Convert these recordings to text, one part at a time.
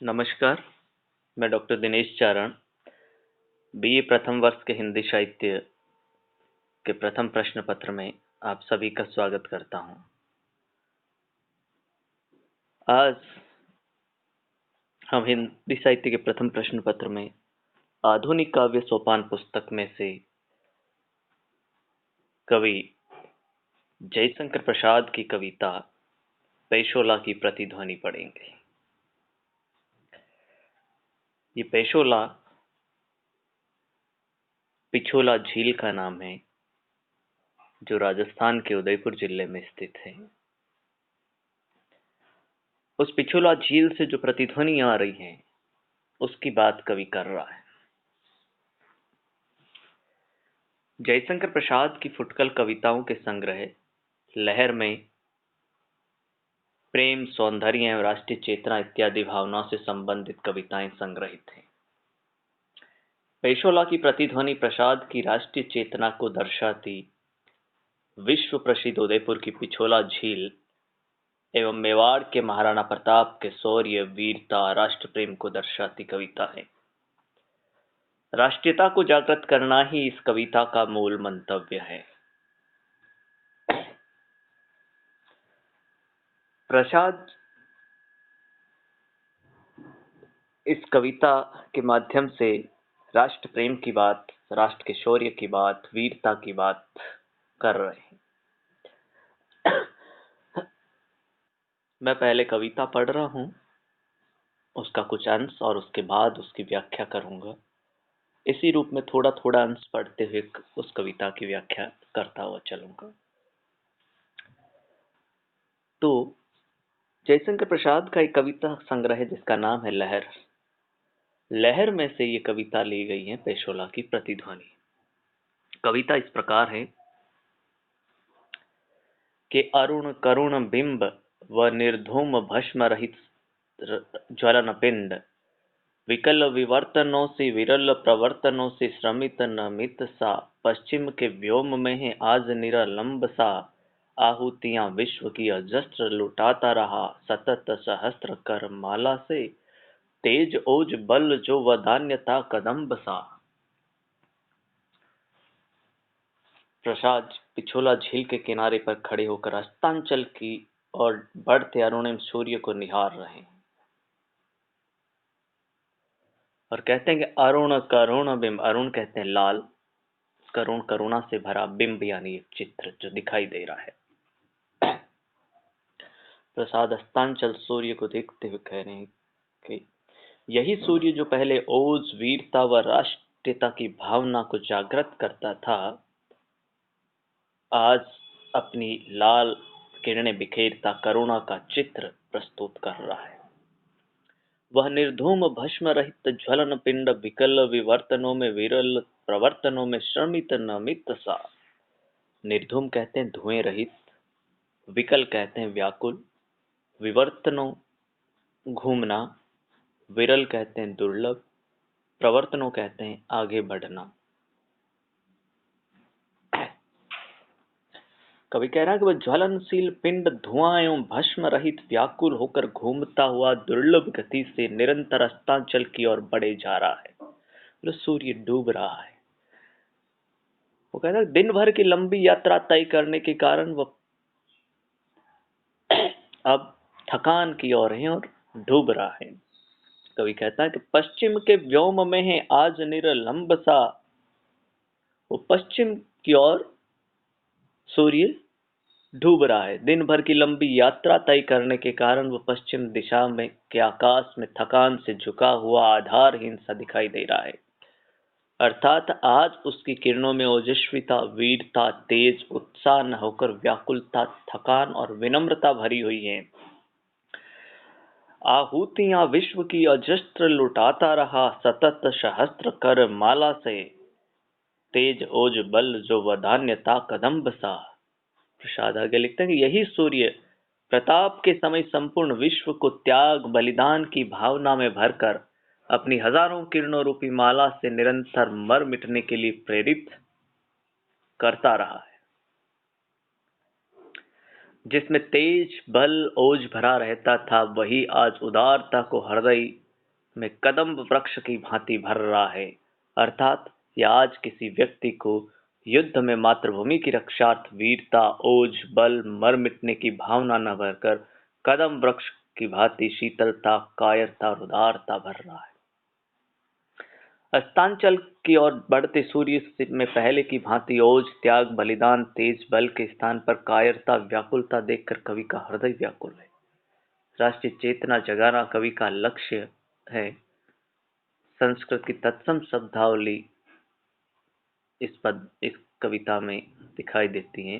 नमस्कार। मैं डॉक्टर दिनेश चारण बीए प्रथम वर्ष के हिंदी साहित्य के प्रथम प्रश्न पत्र में आप सभी का स्वागत करता हूं। आज हम हिंदी साहित्य के प्रथम प्रश्न पत्र में आधुनिक काव्य सोपान पुस्तक में से कवि जयशंकर प्रसाद की कविता पेशोला की प्रतिध्वनि पढ़ेंगे। ये पेशोला पिछोला झील का नाम है, जो राजस्थान के उदयपुर जिले में स्थित है। उस पिछोला झील से जो प्रतिध्वनि आ रही है, उसकी बात कवि कर रहा है। जयशंकर प्रसाद की फुटकल कविताओं के संग्रह लहर में प्रेम, सौंदर्य एवं राष्ट्रीय चेतना इत्यादि भावनाओं से संबंधित कविताएं संग्रहित हैं। पेशोला की प्रतिध्वनि प्रसाद की राष्ट्रीय चेतना को दर्शाती विश्व प्रसिद्ध उदयपुर की पिछोला झील एवं मेवाड़ के महाराणा प्रताप के शौर्य, वीरता, राष्ट्र प्रेम को दर्शाती कविता है। राष्ट्रीयता को जागृत करना ही इस कविता का मूल मंतव्य है। प्रसाद इस कविता के माध्यम से राष्ट्र प्रेम की बात, राष्ट्र के शौर्य की बात, वीरता की बात कर रहे हैं। मैं पहले कविता पढ़ रहा हूं, उसका कुछ अंश और उसके बाद उसकी व्याख्या करूंगा। इसी रूप में थोड़ा थोड़ा अंश पढ़ते हुए उस कविता की व्याख्या करता हुआ चलूंगा। तो जयशंकर प्रसाद का एक कविता संग्रह है जिसका नाम है लहर। लहर में से ये कविता ली गई है, पेशोला की प्रतिध्वनि। कविता इस प्रकार है कि अरुण करुण बिंब व निर्धूम भस्म रहित ज्वलन पिंड, विकल विवर्तनों से विरल प्रवर्तनों से श्रमित नमित सा, पश्चिम के व्योम में है आज निरालंब सा, आहुतियां विश्व की अजस्त्र लुटाता रहा, सतत सहस्त्र कर माला से, तेज ओज बल जो वदान्यता कदम्ब सा। प्रसाद पिछोला झील के किनारे पर खड़े होकर अस्तांचल की और बढ़ते अरुणिम सूर्य को निहार रहे हैं और कहते हैं कि अरुण करुण बिंब, अरुण कहते हैं लाल, करुण करुणा से भरा, बिंब यानी एक चित्र जो दिखाई दे रहा है। प्रसाद अस्तांचल सूर्य को देखते हुए कह रहे हैं कि यही सूर्य जो पहले ओज, वीरता व राष्ट्रीयता की भावना को जागृत करता था, आज अपनी लाल किरणें बिखेरता करुणा का चित्र प्रस्तुत कर रहा है। वह निर्धूम भस्म रहित ज्वलन पिंड, विकल विवर्तनों में विरल प्रवर्तनों में श्रमित नमित सा। निर्धूम कहते हैं धुएं रहित, विकल कहते हैं व्याकुल, विवर्तनों घूमना, विरल कहते हैं दुर्लभ, प्रवर्तनों कहते हैं आगे बढ़ना। कवि कह रहा है कि वह ज्वलनशील पिंड धुआं एवं भस्म रहित व्याकुल होकर घूमता हुआ दुर्लभ गति से निरंतर अस्तांचल की ओर बढ़े जा रहा है। तो सूर्य डूब रहा है। वो कहता है दिन भर की लंबी यात्रा तय करने के कारण वह अब थकान की ओर है और डूब रहा है। कवि कहता है कि पश्चिम के व्योम में है आज निरलंब सा। वो पश्चिम की ओर सूर्य डूब रहा है। दिन भर की लंबी यात्रा तय करने के कारण वह पश्चिम दिशा में के आकाश में थकान से झुका हुआ आधारहीन सा दिखाई दे रहा है। अर्थात आज उसकी किरणों में ओजस्विता, वीरता, तेज, उत्साह न होकर व्याकुलता, थकान और विनम्रता भरी हुई है। आहुतियां विश्व की अजस्त्र लुटाता रहा, सतत सहस्त्र कर माला से, तेज ओज बल जो वदान्यता कदम्ब सा। प्रसाद आगे लिखते हैं कि यही सूर्य प्रताप के समय संपूर्ण विश्व को त्याग, बलिदान की भावना में भरकर अपनी हजारों किरणों रूपी माला से निरंतर मर मिटने के लिए प्रेरित करता रहा है। जिसमें तेज, बल, ओज भरा रहता था, वही आज उदारता को हृदय में कदम्ब वृक्ष की भांति भर रहा है। अर्थात यह आज किसी व्यक्ति को युद्ध में मातृभूमि की रक्षार्थ वीरता, ओज, बल, मर मिटने की भावना न भरकर कदम वृक्ष की भांति शीतलता, कायरता और उदारता भर रहा है। अस्तांचल की ओर बढ़ते सूर्य में पहले की भांति ओज, त्याग, बलिदान, तेज बल के स्थान पर कायरता, व्याकुलता देखकर कवि का हृदय व्याकुल है। राष्ट्रीय चेतना जगाना कवि का लक्ष्य है। संस्कृत की तत्सम शब्दावली इस कविता में दिखाई देती हैं।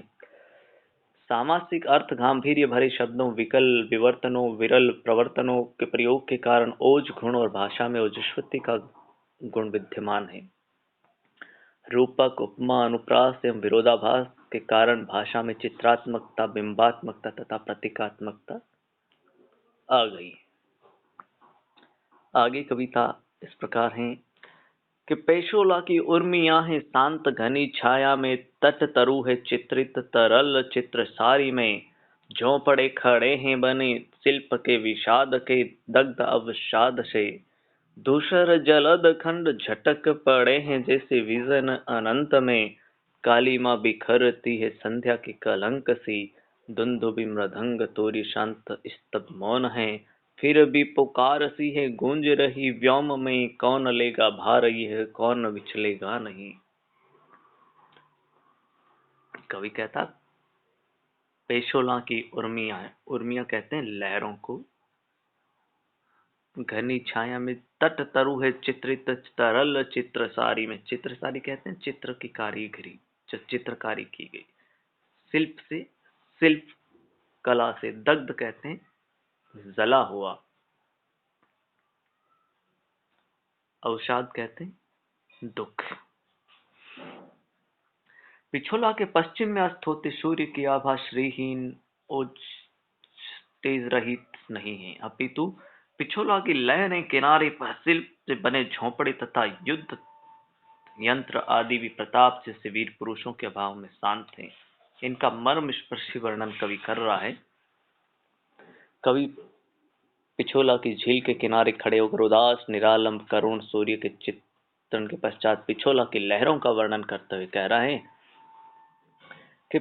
सामासिक अर्थ गांभीर्य भरे शब्दों, विकल विवर्तनों, विरल प्रवर्तनों के प्रयोग के कारण ओज गुण और भाषा में ओजस्वती का गुण विद्यमान है। रूपक, उपमा, अनुप्रास एवं विरोधाभास के कारण भाषा में चित्रात्मकता, बिंबात्मकता तथा प्रतीकात्मकता आ गई। आगे कविता इस प्रकार है कि पेशोला की उर्मियां हैं शांत घनी छाया में, तट तरु है चित्रित तरल चित्र सारी में, झोंपड़े खड़े हैं बने शिल्प के विषाद के, दग्ध अवसाद से, धूसर जलद खंड झटक पड़े हैं जैसे विजन अनंत में, काली माँ बिखरती है संध्या की कलंक सी, दुंदुभि मृदंग तोरी शांत स्तब्ध मौन है, फिर भी पुकार सी है गूंज रही व्योम में, कौन लेगा भार यह कौन विचलेगा नहीं। कवि कहता पेशोला की उर्मियां है, उर्मियां कहते हैं लहरों को, घनी छाया में तट तरु है चित्रित तरल चित्र सारी में, चित्र सारी कहते हैं चित्र की कारीगरी, जो चित्रकारी की गई, शिल्प से शिल्प कला से, दग्ध कहते हैं जला हुआ, अवसाद कहते हैं दुख। पिछोला के पश्चिम में अस्त होते सूर्य की आभा श्रीहीन ओज तेज रहित नहीं है, अपितु पिछोला की लहरें किनारे पर शिल्प से बने झोंपड़े तथा युद्ध यंत्र आदि भी प्रताप जैसे वीर पुरुषों के अभाव में शांत हैं। इनका मर्म स्पर्शी वर्णन कवि कर रहा है। कवि पिछोला की झील के किनारे खड़े होकर उदास निरालम करुण सूर्य के चित्रण के पश्चात पिछोला की लहरों का वर्णन करते हुए कह रहा है कि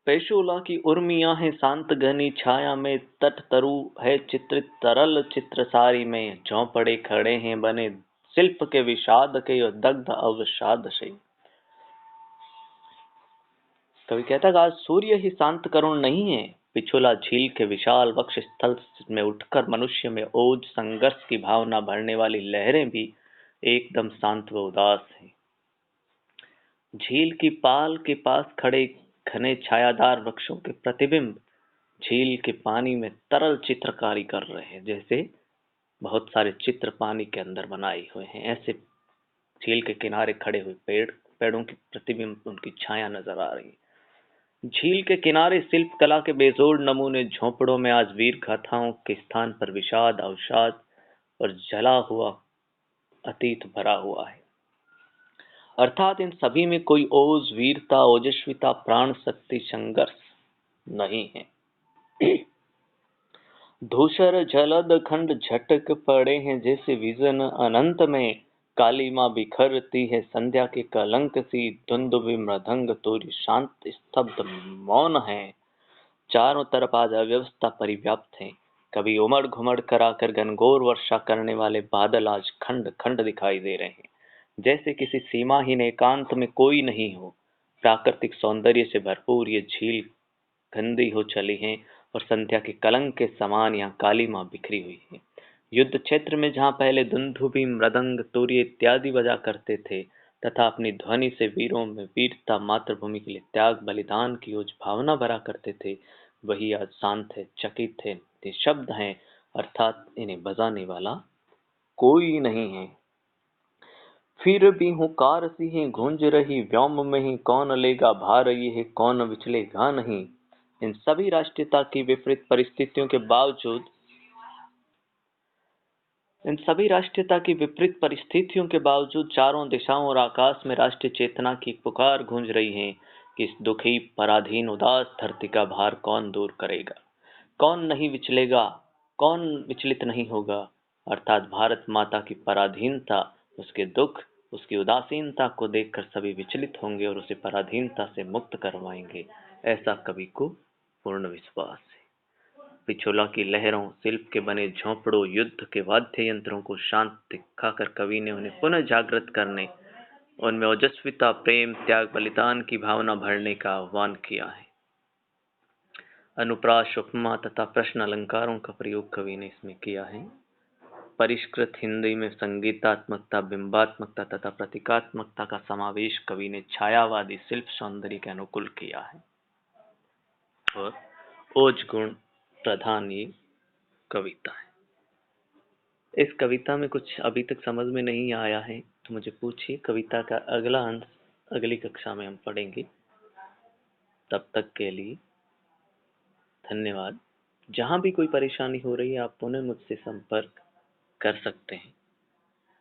पेशोला की उर्मियां हैं शांत घनी छाया में, तट तरु है चित्रित तरल चित्र सारी में, झोंपड़े खड़े हैं बने शिल्प के विषाद के और दग्ध अवसाद से। कवि कहता है आज सूर्य ही शांत करुण नहीं है, पिछोला झील के विशाल वक्ष स्थल में उठकर मनुष्य में ओज संघर्ष की भावना भरने वाली लहरें भी एकदम शांत व उदास हैं। झील की पाल के पास खड़े घने छायादार वृक्षों के प्रतिबिंब झील के पानी में तरल चित्रकारी कर रहे हैं, जैसे बहुत सारे चित्र पानी के अंदर बनाए हुए हैं। ऐसे झील के किनारे खड़े हुए पेड़ों की प्रतिबिंब, उनकी छाया नजर आ रही है। झील के किनारे शिल्प कला के बेजोड़ नमूने, झोंपड़ों में आज वीर गाथाओं के स्थान पर विषाद, अवसाद और जला हुआ अतीत भरा हुआ है। अर्थात इन सभी में कोई ओज, वीरता, ओजस्विता, प्राण शक्ति, संघर्ष नहीं है। धूसर जलद खंड झटक पड़े हैं जैसे विजन अनंत में, काली माँ बिखरती है संध्या के कलंक सी, धुंधुभि मृदंग तोरी शांत स्तब्ध मौन है। चारों तरफ आज अव्यवस्था परिव्याप्त है। कभी उमड़ घुमड़ कर आकर घनघोर वर्षा करने वाले बादल आज खंड खंड दिखाई दे रहे हैं, जैसे किसी सीमाहीन एकांत में कोई नहीं हो। प्राकृतिक सौंदर्य से भरपूर ये झील गंदी हो चली है और संध्या के कलंक के समान यहाँ काली माँ बिखरी हुई है। युद्ध क्षेत्र में जहाँ पहले दुंदुभि, मृदंग, तुरी इत्यादि बजा करते थे तथा अपनी ध्वनि से वीरों में वीरता, मातृभूमि के लिए त्याग, बलिदान की ओज भावना भरा करते थे, वही आज शांत है, चकित है, निशब्द हैं, अर्थात इन्हें बजाने वाला कोई नहीं है। फिर भी हुंकार सी है गूंज रही व्योम में ही, कौन लेगा भार ये है कौन विचलेगा नहीं। इन सभी राष्ट्रीयता की विपरीत परिस्थितियों के बावजूद चारों दिशाओं और आकाश में राष्ट्रीय चेतना की पुकार गूंज रही है कि इस दुखी, पराधीन, उदास धरती का भार कौन दूर करेगा, कौन नहीं विचलेगा, कौन विचलित नहीं होगा। अर्थात भारत माता की पराधीनता, उसके दुख, उसकी उदासीनता को देखकर सभी विचलित होंगे और उसे पराधीनता से मुक्त करवाएंगे, ऐसा कवि को पूर्ण विश्वास है। पिछोला की लहरों, शिल्प के बने झोंपड़ों, युद्ध के वाद्य यंत्रों को शांत दिखाकर कवि ने उन्हें पुनः जागृत करने, उनमें ओजस्विता, प्रेम, त्याग, बलिदान की भावना भरने का आह्वान किया है। अनुप्रास, उपमा तथा प्रश्न अलंकारों का प्रयोग कवि ने इसमें किया है। परिष्कृत हिंदी में संगीतात्मकता, बिंबात्मकता तथा प्रतीकात्मकता का समावेश कवि ने छायावादी शिल्प सौंदर्य के अनुकूल किया है। और ओज गुण प्रधान ये कविता है। इस कविता में कुछ अभी तक समझ में नहीं आया है तो मुझे पूछिए। कविता का अगला अंश अगली कक्षा में हम पढ़ेंगे। तब तक के लिए धन्यवाद। जहां भी कोई परेशानी हो रही है आप पुनः मुझसे संपर्क कर सकते हैं।